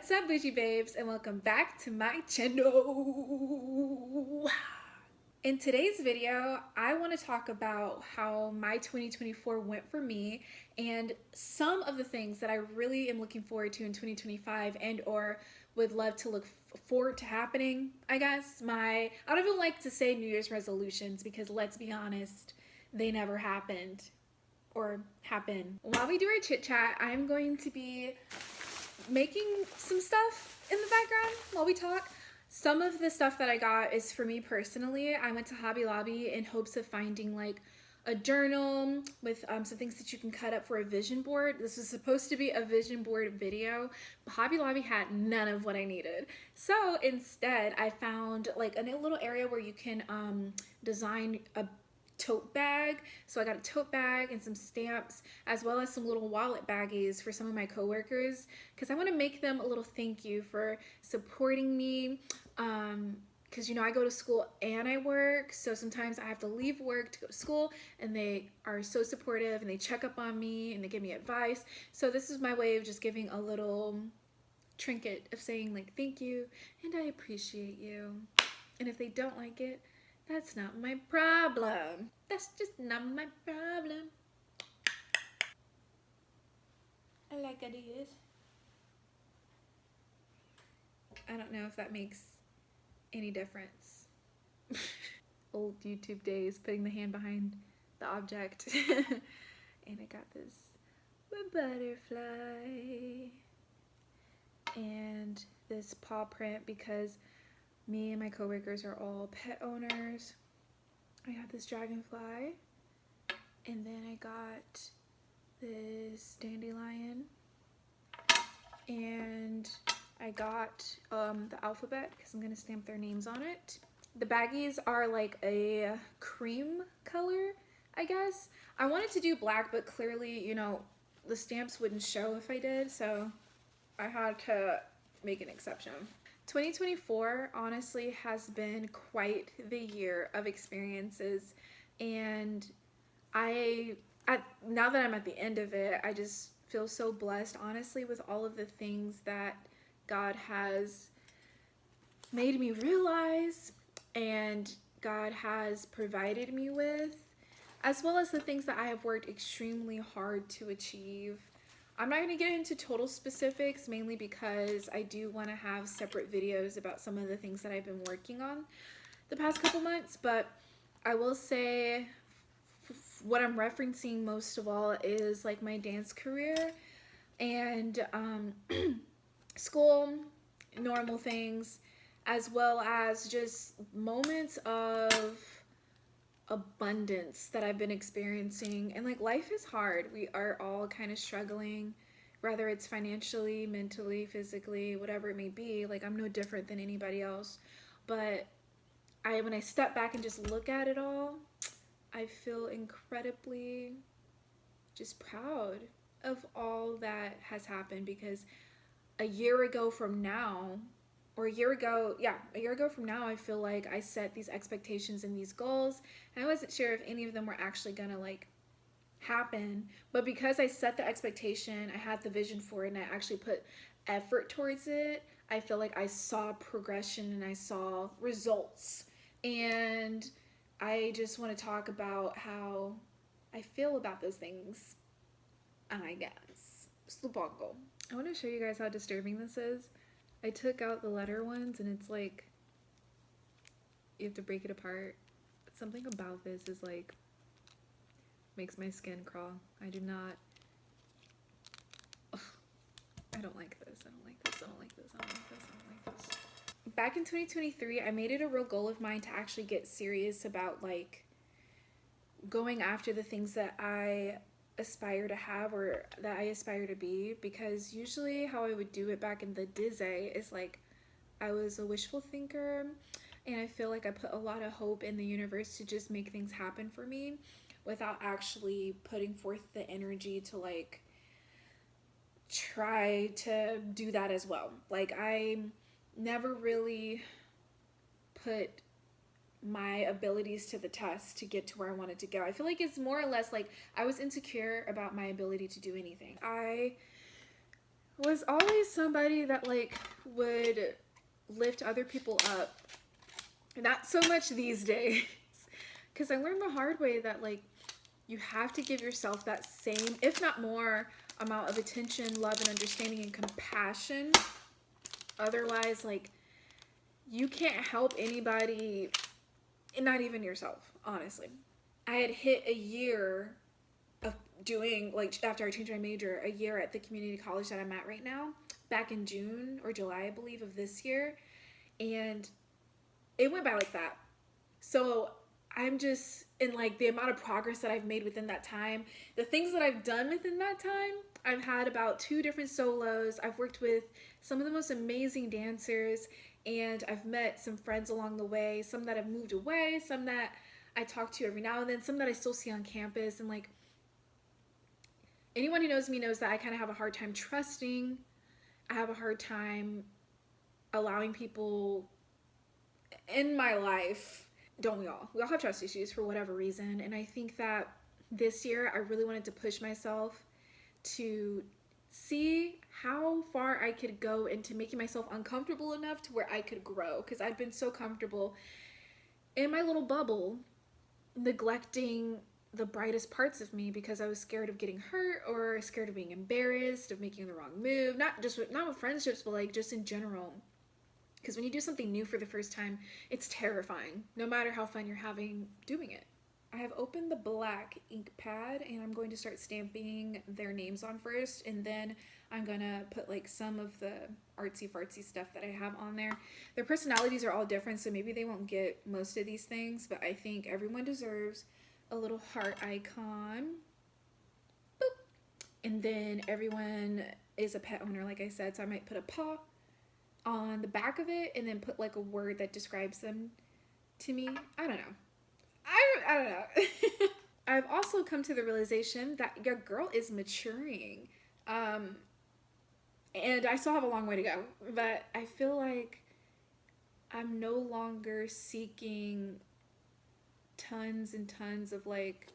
What's up, bougie babes, and welcome back to my channel. In today's video, I want to talk about how my 2024 went for me and some of the things that I really am looking forward to in 2025 and or would love to look forward to happening. I guess I don't even like to say New Year's resolutions because let's be honest, they never happened or happen. While we do our chit chat, I'm going to be making some stuff in the background while we talk. Some of the stuff that I got is for me personally. I went to Hobby Lobby in hopes of finding like a journal with some things that you can cut up for a vision board. This was supposed to be a vision board video, but Hobby Lobby had none of what I needed. So instead I found like a little area where you can design a tote bag. So I got a tote bag and some stamps, as well as some little wallet baggies for some of my coworkers, because I want to make them a little thank you for supporting me. Because you know, I go to school and I work, so sometimes I have to leave work to go to school, and they are so supportive and they check up on me and they give me advice. So this is my way of just giving a little trinket of saying like thank you and I appreciate you. And if they don't like it, that's not my problem. That's just not my problem. I like ideas. I don't know if that makes any difference. Old YouTube days, putting the hand behind the object. And I got this butterfly and this paw print because me and my coworkers are all pet owners. I got this dragonfly, and then I got this dandelion, and I got the alphabet because I'm gonna stamp their names on it. The baggies are like a cream color, I guess. I wanted to do black, but clearly, you know, the stamps wouldn't show if I did, so I had to make an exception. 2024 honestly has been quite the year of experiences, and now that I'm at the end of it, I just feel so blessed, honestly, with all of the things that God has made me realize and God has provided me with, as well as the things that I have worked extremely hard to achieve. I'm not going to get into total specifics, mainly because I do want to have separate videos about some of the things that I've been working on the past couple months, but I will say what I'm referencing most of all is like my dance career and school, normal things, as well as just moments of abundance that I've been experiencing. And like, life is hard. We are all kind of struggling, whether it's financially, mentally, physically, whatever it may be. Like, I'm no different than anybody else, but when I step back and just look at it all, I feel incredibly just proud of all that has happened, because a year ago from now, a year ago from now, I feel like I set these expectations and these goals, and I wasn't sure if any of them were actually gonna like happen, but because I set the expectation, I had the vision for it, and I actually put effort towards it, I feel like I saw progression and I saw results. And I just want to talk about how I feel about those things, I guess. Supongo. I want to show you guys how disturbing this is. I took out the letter ones, and it's like you have to break it apart. Something about this is like makes my skin crawl. I do not. Ugh, I don't like this. I don't like this. I don't like this. I don't like this. I don't like this. Back in 2023, I made it a real goal of mine to actually get serious about like going after the things that I aspire to have or that I aspire to be, because usually how I would do it back in the day is like I was a wishful thinker, and I feel like I put a lot of hope in the universe to just make things happen for me without actually putting forth the energy to like try to do that as well. Like, I never really put my abilities to the test to get to where I wanted to go. I feel like it's more or less like I was insecure about my ability to do anything. I was always somebody that like would lift other people up. Not so much these days. Because I learned the hard way that like you have to give yourself that same, if not more, amount of attention, love, and understanding and compassion. Otherwise, like, you can't help anybody, and not even yourself, honestly. I had hit a year of doing, like, after I changed my major, a year at the community college that I'm at right now, back in June or July, I believe, of this year. And it went by like that. So I'm just in like the amount of progress that I've made within that time, the things that I've done within that time. I've had about 2 different solos. I've worked with some of the most amazing dancers, and I've met some friends along the way, some that have moved away, some that I talk to every now and then, some that I still see on campus. And like anyone who knows me knows that I kind of have a hard time trusting. I have a hard time allowing people in my life. Don't we all? We all have trust issues for whatever reason. And I think that this year I really wanted to push myself to see how far I could go into making myself uncomfortable enough to where I could grow. Because I've been so comfortable in my little bubble, neglecting the brightest parts of me because I was scared of getting hurt or scared of being embarrassed, of making the wrong move. Not with friendships, but like just in general. Because when you do something new for the first time, it's terrifying, no matter how fun you're having doing it. I have opened the black ink pad and I'm going to start stamping their names on first, and then I'm going to put like some of the artsy fartsy stuff that I have on there. Their personalities are all different, so maybe they won't get most of these things, but I think everyone deserves a little heart icon. Boop. And then everyone is a pet owner, like I said, so I might put a paw on the back of it and then put like a word that describes them to me. I don't know. I don't know. I've also come to the realization that your girl is maturing. And I still have a long way to go, but I feel like I'm no longer seeking tons and tons of like,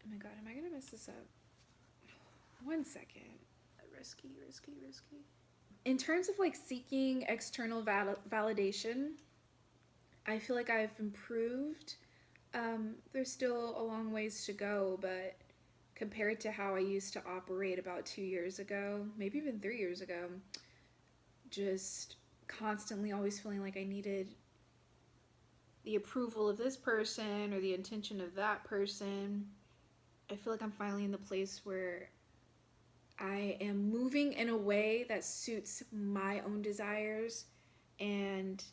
oh my god, am I gonna mess this up? 1 second. Risky. In terms of like seeking external validation, I feel like I've improved. There's still a long ways to go, but compared to how I used to operate about 2 years ago, maybe even 3 years ago, just constantly always feeling like I needed the approval of this person or the attention of that person, I feel like I'm finally in the place where I am moving in a way that suits my own desires, and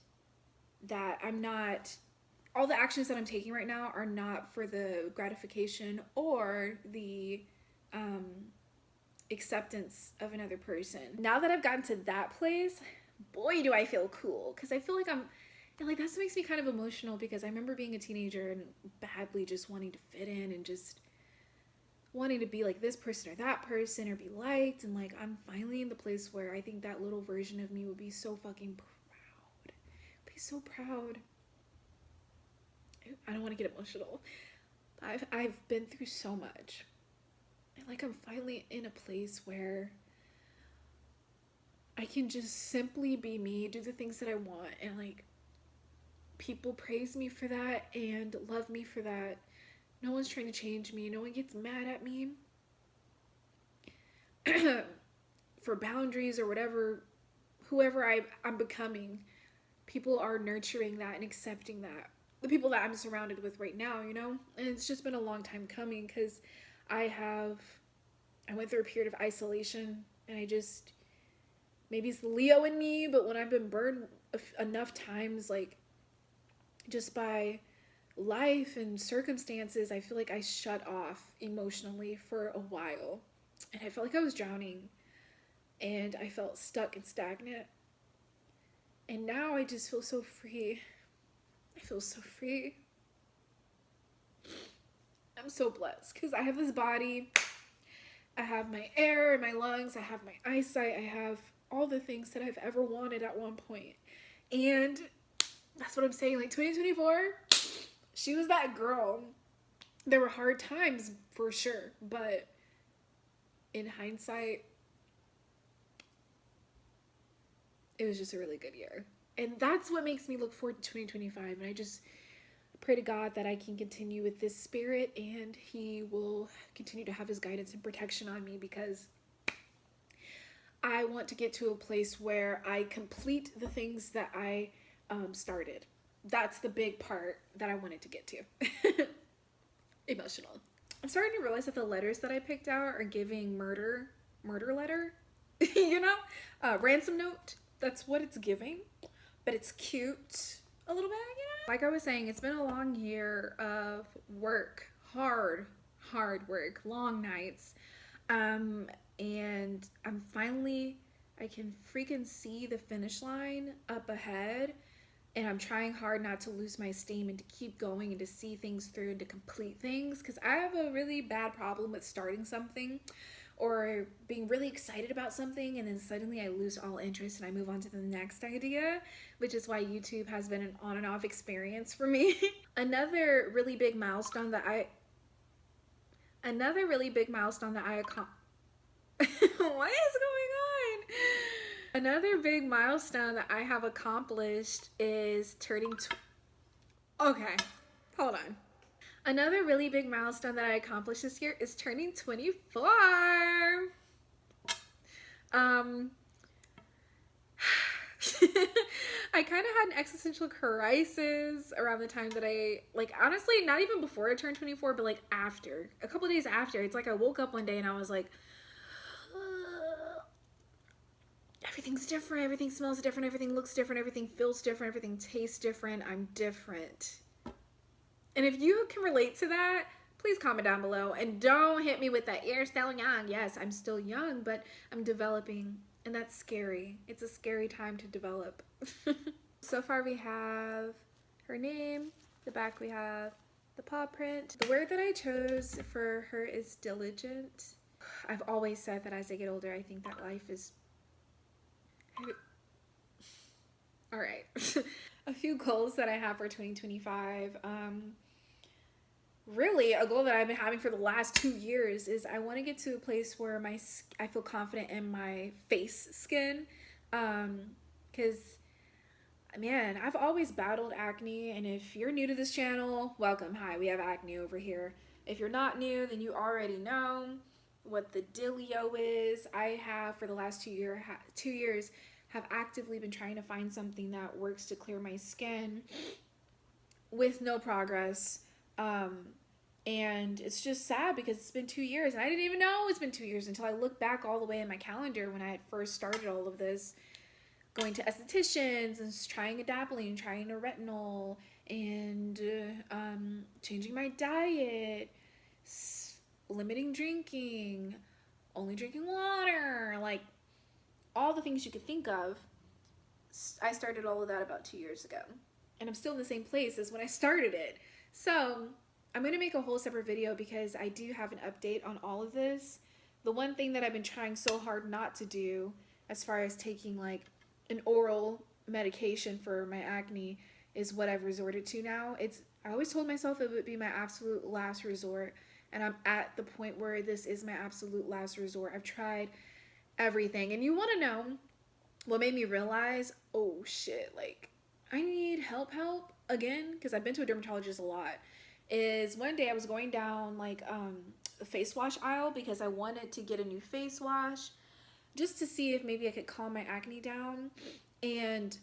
that I'm not, all the actions that I'm taking right now are not for the gratification or the acceptance of another person. Now that I've gotten to that place, boy, do I feel cool, because I feel like I'm, and like that's what makes me kind of emotional, because I remember being a teenager and badly just wanting to fit in and just wanting to be like this person or that person or be liked, and like I'm finally in the place where I think that little version of me would be so fucking proud. Be so proud. I don't want to get emotional. I've been through so much. And like I'm finally in a place where I can just simply be me, do the things that I want, and like people praise me for that and love me for that. No one's trying to change me. No one gets mad at me for boundaries or whatever, whoever I'm becoming. People are nurturing that and accepting that. The people that I'm surrounded with right now, you know? And it's just been a long time coming, because I went through a period of isolation, and maybe it's the Leo in me, but when I've been burned enough times, like just by life and circumstances, I feel like I shut off emotionally for a while, and I felt like I was drowning, and I felt stuck and stagnant. And now I just feel so free. I feel so free. I'm so blessed, because I have this body, I have my air in my lungs, I have my eyesight, I have all the things that I've ever wanted at one point. And that's what I'm saying, like 2024, she was that girl. There were hard times for sure, but in hindsight, it was just a really good year. And that's what makes me look forward to 2025. And I just pray to God that I can continue with this spirit and He will continue to have His guidance and protection on me, because I want to get to a place where I complete the things that I started. That's the big part that I wanted to get to. Emotional. I'm starting to realize that the letters that I picked out are giving murder letter, you know, ransom note. That's what it's giving, but it's cute a little bit, you know. Like I was saying, it's been a long year of work, hard work, long nights, and I can freaking see the finish line up ahead, and I'm trying hard not to lose my steam and to keep going and to see things through and to complete things, because I have a really bad problem with starting something or being really excited about something and then suddenly I lose all interest and I move on to the next idea, which is why YouTube has been an on and off experience for me. Another really big milestone that I what is going on? Another big milestone that I have accomplished is okay, hold on. Another really big milestone that I accomplished this year is turning 24. I kind of had an existential crisis around the time that honestly, not even before I turned 24, but like after, a couple days after. It's like I woke up one day and I was like, everything's different, everything smells different, everything looks different, everything feels different, everything tastes different, I'm different. And if you can relate to that, please comment down below, and don't hit me with that, you're still young. Yes, I'm still young, but I'm developing, and that's scary. It's a scary time to develop. So far we have her name, the back we have the paw print. The word that I chose for her is diligent. I've always said that as I get older, I think that life is... All right. A few goals that I have for 2025. Really, a goal that I've been having for the last 2 years is I want to get to a place where I feel confident in my face skin. Because, man, I've always battled acne, and if you're new to this channel, welcome. Hi, we have acne over here. If you're not new, then you already know what the dealio is. I have, for the last 2 years, have actively been trying to find something that works to clear my skin with no progress. And it's just sad because it's been 2 years and I didn't even know it's been 2 years until I looked back all the way in my calendar when I had first started all of this, going to estheticians and trying adapalene, trying a retinol, and changing my diet, limiting drinking, only drinking water, like all the things you could think of. I started all of that about 2 years ago, and I'm still in the same place as when I started it. So I'm going to make a whole separate video because I do have an update on all of this. The one thing that I've been trying so hard not to do, as far as taking like an oral medication for my acne, is what I've resorted to now. I always told myself it would be my absolute last resort, and I'm at the point where this is my absolute last resort. I've tried everything. And you want to know what made me realize, oh shit, like I need help again, because I've been to a dermatologist a lot, is one day I was going down like the face wash aisle because I wanted to get a new face wash just to see if maybe I could calm my acne down, and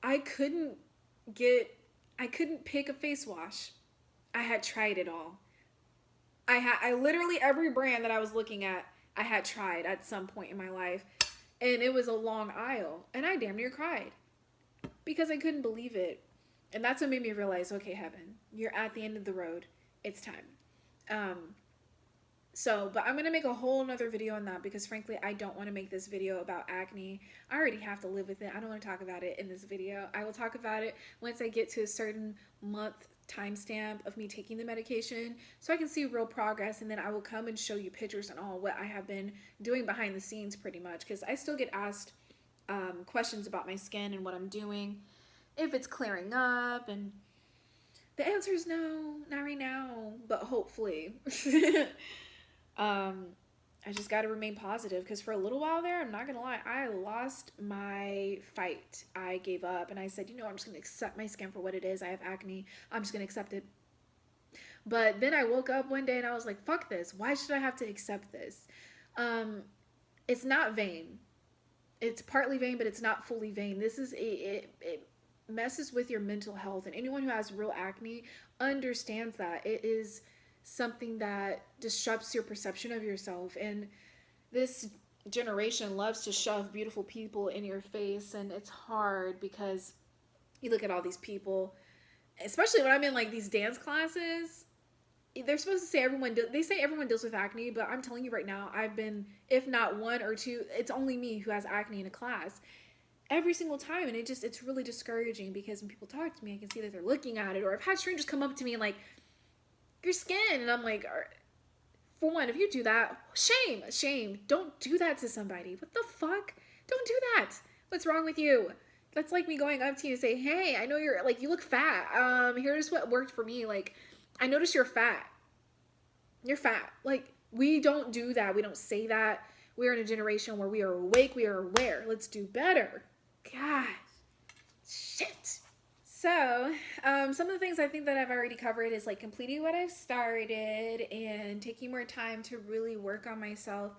I couldn't pick a face wash. I had tried it all. I literally, every brand that I was looking at, I had tried at some point in my life, and it was a long aisle, and I damn near cried because I couldn't believe it. And that's what made me realize, okay, Heaven, you're at the end of the road. It's time. But I'm going to make a whole nother video on that because frankly, I don't want to make this video about acne. I already have to live with it. I don't want to talk about it in this video. I will talk about it once I get to a certain month timestamp of me taking the medication so I can see real progress, and then I will come and show you pictures and all what I have been doing behind the scenes pretty much, because I still get asked questions about my skin and what I'm doing, if it's clearing up, and the answer is no, not right now, but hopefully. I just got to remain positive, because for a little while there, I'm not going to lie, I lost my fight. I gave up and I said, you know, I'm just going to accept my skin for what it is. I have acne. I'm just going to accept it. But then I woke up one day and I was like, fuck this. Why should I have to accept this? It's not vain. It's partly vain, but it's not fully vain. This is it messes with your mental health, and anyone who has real acne understands that it is something that disrupts your perception of yourself. And this generation loves to shove beautiful people in your face, and it's hard because you look at all these people, especially when I'm in like these dance classes. They're supposed to say they say everyone deals with acne, but I'm telling you right now, I've been, if not one or two, it's only me who has acne in a class every single time. And it's really discouraging, because when people talk to me, I can see that they're looking at it. Or I've had strangers come up to me and like, your skin, and I'm like, for one, if you do that, shame. Don't do that to somebody. What the fuck? Don't do that. What's wrong with you? That's like me going up to you and say, hey, I know you're like, you look fat. Here's what worked for me. Like, I notice you're fat. You're fat. Like, we don't do that. We don't say that. We're in a generation where we are awake. We are aware. Let's do better. God. Shit. So, some of the things I think that I've already covered is like completing what I've started and taking more time to really work on myself.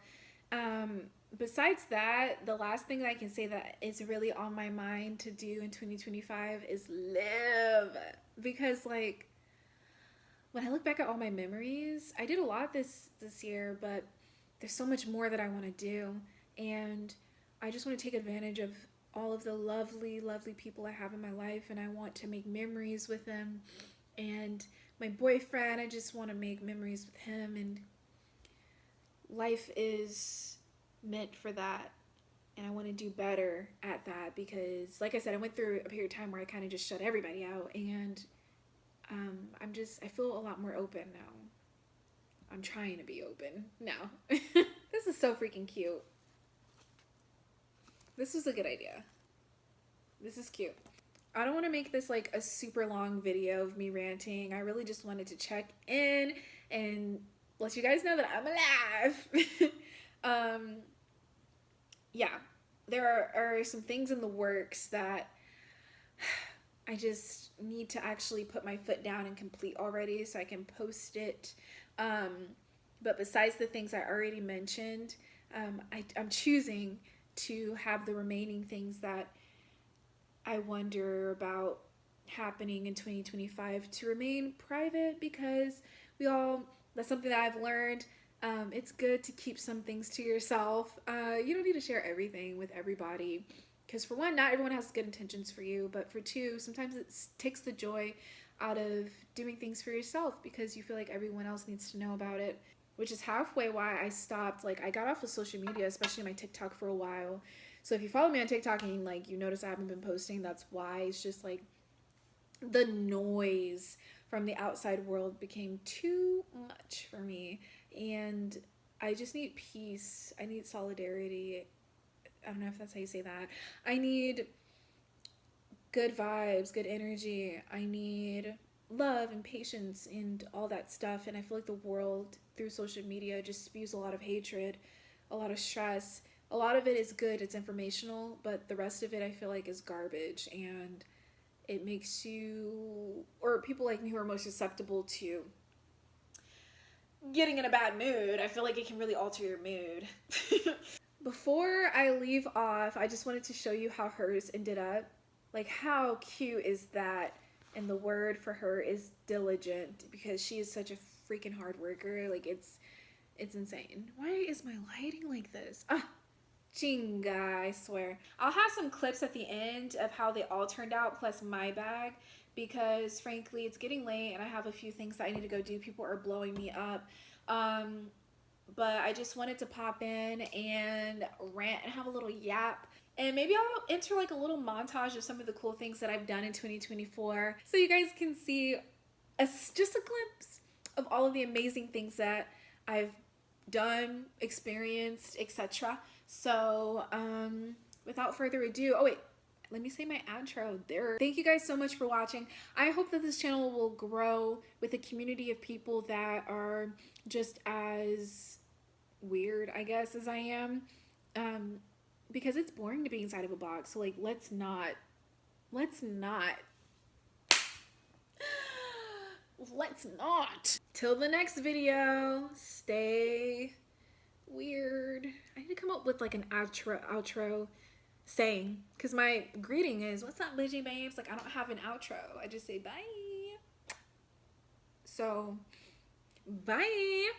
Besides that, the last thing that I can say that is really on my mind to do in 2025 is live. Because like, when I look back at all my memories, I did a lot this year, but there's so much more that I want to do. And I just want to take advantage of all of the lovely, lovely people I have in my life, and I want to make memories with them. And my boyfriend, I just want to make memories with him, and life is meant for that. And I want to do better at that, because like I said, I went through a period of time where I kind of just shut everybody out, and I feel a lot more open now. I'm trying to be open now. This is so freaking cute. This was a good idea. This is cute. I don't want to make this like a super long video of me ranting. I really just wanted to check in and let you guys know that I'm alive. Yeah, there are some things in the works that I just need to actually put my foot down and complete already, so I can post it. But besides the things I already mentioned, I'm choosing to have the remaining things that I wonder about happening in 2025 to remain private, because that's something that I've learned. It's good to keep some things to yourself. You don't need to share everything with everybody, because for one, not everyone has good intentions for you, but for two, sometimes it takes the joy out of doing things for yourself because you feel like everyone else needs to know about it, which is halfway why I stopped. Like, I got off of social media, especially my TikTok, for a while. So if you follow me on TikTok and like you notice I haven't been posting, that's why. It's just like the noise from the outside world became too much for me, and I just need peace. I need solidarity. I don't know if that's how you say that. I need good vibes, good energy. I need love and patience and all that stuff. And I feel like the world through social media just spews a lot of hatred, a lot of stress. A lot of it is good, it's informational, but the rest of it I feel like is garbage, and it makes you, or people like me who are most susceptible to getting in a bad mood, I feel like it can really alter your mood. Before I leave off, I just wanted to show you how hers ended up. Like, how cute is that? And the word for her is diligent, because she is such a freaking hard worker. Like, it's insane. Why is my lighting like this? Chinga, I swear. I'll have some clips at the end of how they all turned out, plus my bag, because frankly, it's getting late and I have a few things that I need to go do. People are blowing me up. But I just wanted to pop in and rant and have a little yap. And maybe I'll enter like a little montage of some of the cool things that I've done in 2024, so you guys can see just a glimpse of all of the amazing things that I've done, experienced, etc. So without further ado, oh wait, let me say my outro there. Thank you guys so much for watching. I hope that this channel will grow with a community of people that are just as weird, I guess, as I am. Because it's boring to be inside of a box. So like let's not let's not. Till the next video, stay weird. I need to come up with like an outro saying, because my greeting is what's up, Lidgy babes. Like I don't have an outro. I just say bye. So bye.